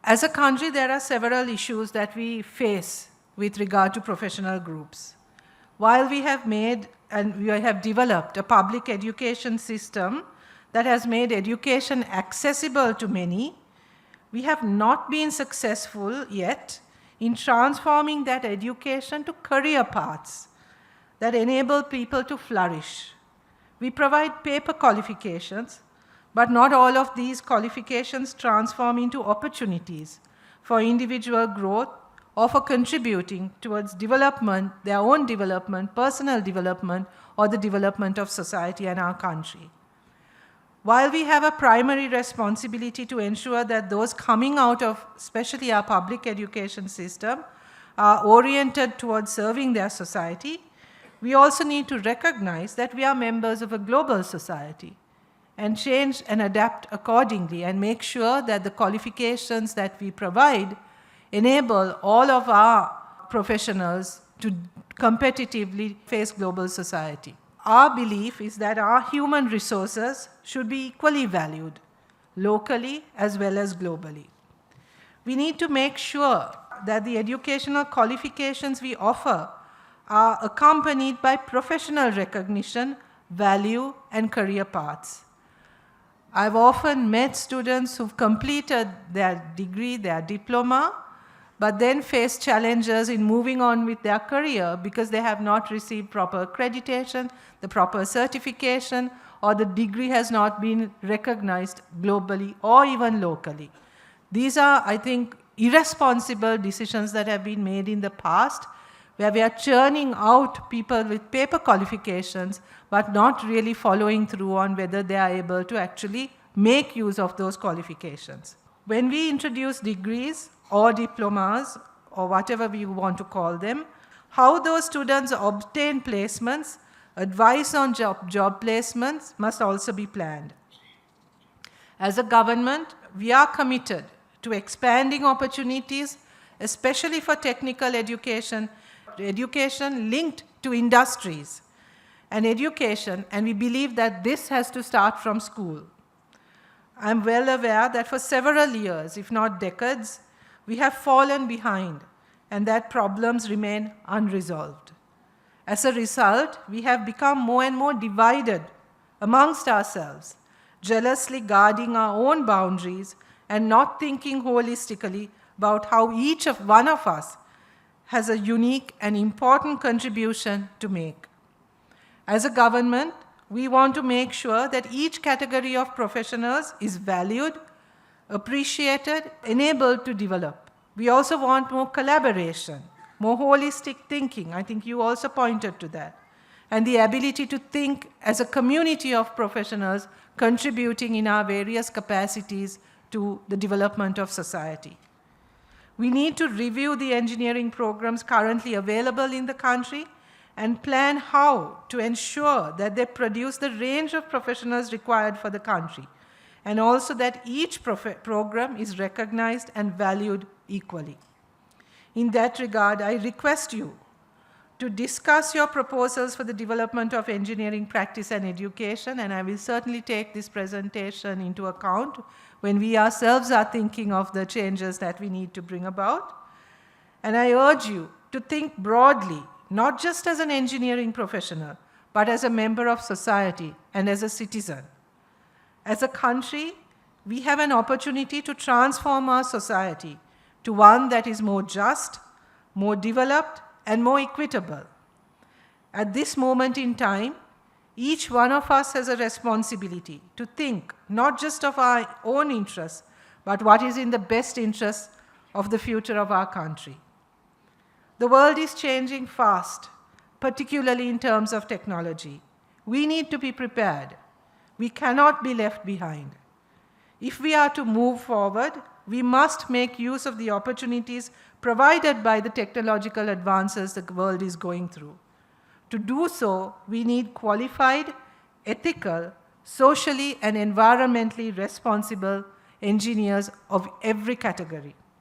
As a country, there are several issues that we face with regard to professional groups. While we have made and we have developed a public education system that has made education accessible to many, we have not been successful yet in transforming that education to career paths that enable people to flourish. We provide paper qualifications, but not all of these qualifications transform into opportunities for individual growth or for contributing towards development, their own development, personal development, or the development of society and our country. While we have a primary responsibility to ensure that those coming out of, especially our public education system, are oriented towards serving their society, we also need to recognize that we are members of a global society and change and adapt accordingly and make sure that the qualifications that we provide enable all of our professionals to competitively face global society. Our belief is that our human resources should be equally valued, locally as well as globally. We need to make sure that the educational qualifications we offer are accompanied by professional recognition, value, and career paths. I've often met students who've completed their degree, their diploma, but then face challenges in moving on with their career because they have not received proper accreditation, the proper certification, or the degree has not been recognized globally or even locally. These are, I think, irresponsible decisions that have been made in the past, where we are churning out people with paper qualifications, but not really following through on whether they are able to actually make use of those qualifications. When we introduce degrees or diplomas, or whatever we want to call them, how those students obtain placements, advice on job placements must also be planned. As a government, we are committed to expanding opportunities, especially for technical education linked to industries and education, and we believe that this has to start from school. I'm well aware that for several years, if not decades, we have fallen behind and that problems remain unresolved. As a result, we have become more and more divided amongst ourselves, jealously guarding our own boundaries and not thinking holistically about how each one of us has a unique and important contribution to make. As a government, we want to make sure that each category of professionals is valued, appreciated, enabled to develop. We also want more collaboration, more holistic thinking. I think you also pointed to that. And the ability to think as a community of professionals contributing in our various capacities to the development of society. We need to review the engineering programs currently available in the country and plan how to ensure that they produce the range of professionals required for the country, and also that each program is recognized and valued equally. In that regard, I request you to discuss your proposals for the development of engineering practice and education, and I will certainly take this presentation into account when we ourselves are thinking of the changes that we need to bring about. And I urge you to think broadly, not just as an engineering professional, but as a member of society and as a citizen. As a country, we have an opportunity to transform our society to one that is more just, more developed, and more equitable. At this moment in time, each one of us has a responsibility to think not just of our own interests, but what is in the best interest of the future of our country. The world is changing fast, particularly in terms of technology. We need to be prepared. We cannot be left behind. If we are to move forward, we must make use of the opportunities provided by the technological advances the world is going through. To do so, we need qualified, ethical, socially and environmentally responsible engineers of every category.